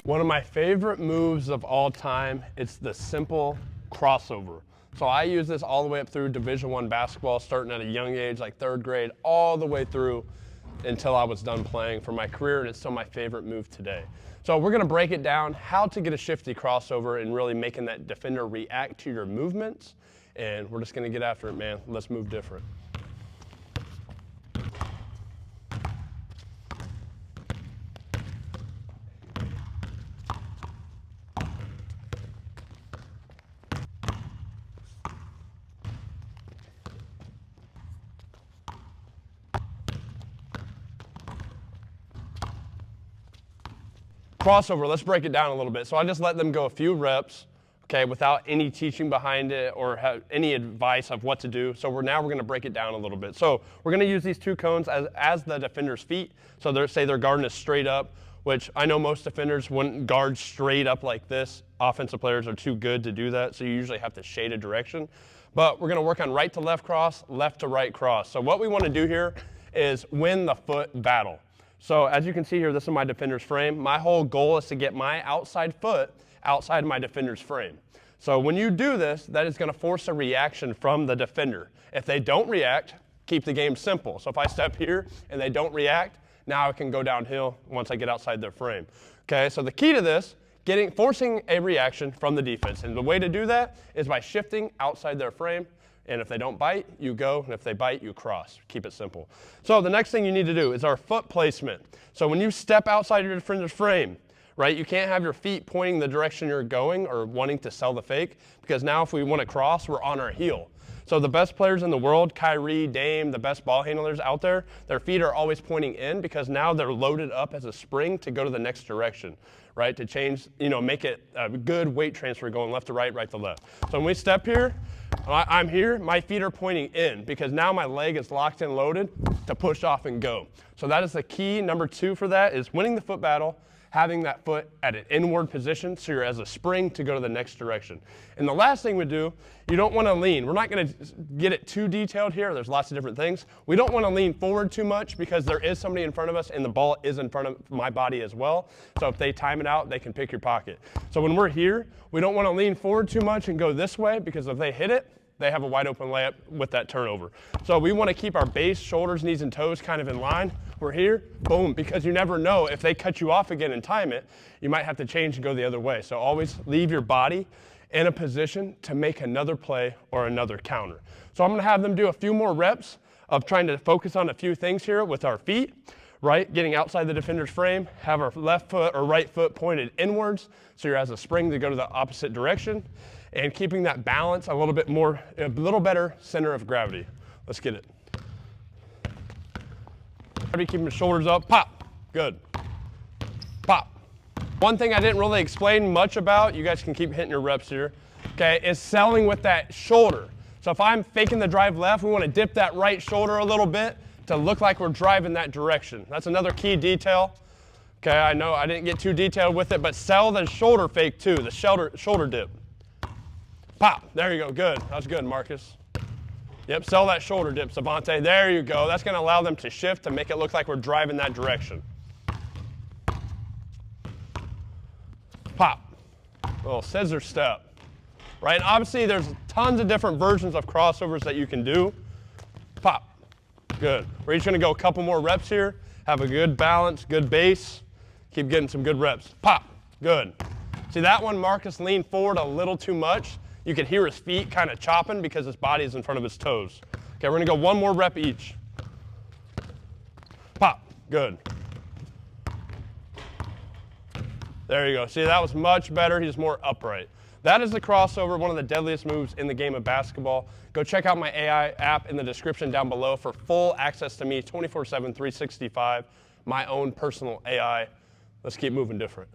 One of my favorite moves of all time, it's the simple crossover. So I use this all the way up through Division I basketball, starting at a young age, like 3rd grade, all the way through until I was done playing for my career, and it's still my favorite move today. So we're gonna break it down, how to get a shifty crossover and really making that defender react to your movements. And we're just gonna get after it, man. Let's move different. Crossover, let's break it down a little bit. So I just let them go a few reps, okay, without any teaching behind it or any advice of what to do. So now we're gonna break it down a little bit. So we're gonna use these 2 cones as the defender's feet. So say their guard is straight up, which I know most defenders wouldn't guard straight up like this. Offensive players are too good to do that, so you usually have to shade a direction. But we're gonna work on right to left cross, left to right cross. So what we wanna do here is win the foot battle. So as you can see here, this is my defender's frame. My whole goal is to get my outside foot outside my defender's frame. So when you do this, that is going to force a reaction from the defender. If they don't react, keep the game simple. So if I step here and they don't react, now I can go downhill once I get outside their frame. Okay, so the key to this, forcing a reaction from the defense. And the way to do that is by shifting outside their frame. And if they don't bite, you go. And if they bite, you cross. Keep it simple. So the next thing you need to do is our foot placement. So when you step outside your defender's frame, right, you can't have your feet pointing the direction you're going or wanting to sell the fake, because now if we want to cross, we're on our heel. So the best players in the world, Kyrie, Dame, the best ball handlers out there, their feet are always pointing in because now they're loaded up as a spring to go to the next direction, right, to change, make it a good weight transfer going left to right, right to left. So when we step here, I'm here, my feet are pointing in because now my leg is locked and loaded to push off and go. So that is the key. Number 2 for that is winning the foot battle, having that foot at an inward position so you're as a spring to go to the next direction. And the last thing we do, you don't want to lean. We're not going to get it too detailed here. There's lots of different things. We don't want to lean forward too much because there is somebody in front of us and the ball is in front of my body as well. So if they time it out, they can pick your pocket. So when we're here, we don't want to lean forward too much and go this way because if they hit it, they have a wide open layup with that turnover. So we want to keep our base, shoulders, knees, and toes kind of in line. We're here, boom, because you never know if they cut you off again and time it, you might have to change and go the other way. So always leave your body in a position to make another play or another counter. So I'm going to have them do a few more reps of trying to focus on a few things here with our feet, right? Getting outside the defender's frame, have our left foot or right foot pointed inwards so you're as a spring to go to the opposite direction, and keeping that balance a little better center of gravity. Let's get it. Keeping the shoulders up, pop, good, pop. One thing I didn't really explain much about, you guys can keep hitting your reps here, okay, is selling with that shoulder. So if I'm faking the drive left, we want to dip that right shoulder a little bit to look like we're driving that direction. That's another key detail. Okay, I know I didn't get too detailed with it, but sell the shoulder fake too, the shoulder dip. Pop, there you go, good. That was good, Marcus. Yep, sell that shoulder dip, Savante. There you go. That's going to allow them to shift to make it look like we're driving that direction. Pop, little scissor step, right? And obviously, there's tons of different versions of crossovers that you can do. Pop, good. We're each going to go a couple more reps here. Have a good balance, good base. Keep getting some good reps. Pop, good. See that one, Marcus leaned forward a little too much. You can hear his feet kind of chopping because his body is in front of his toes. Okay, we're going to go one more rep each. Pop, good. There you go. See, that was much better. He's more upright. That is the crossover, one of the deadliest moves in the game of basketball. Go check out my AI app in the description down below for full access to me 24/7, 365, my own personal AI. Let's keep moving different.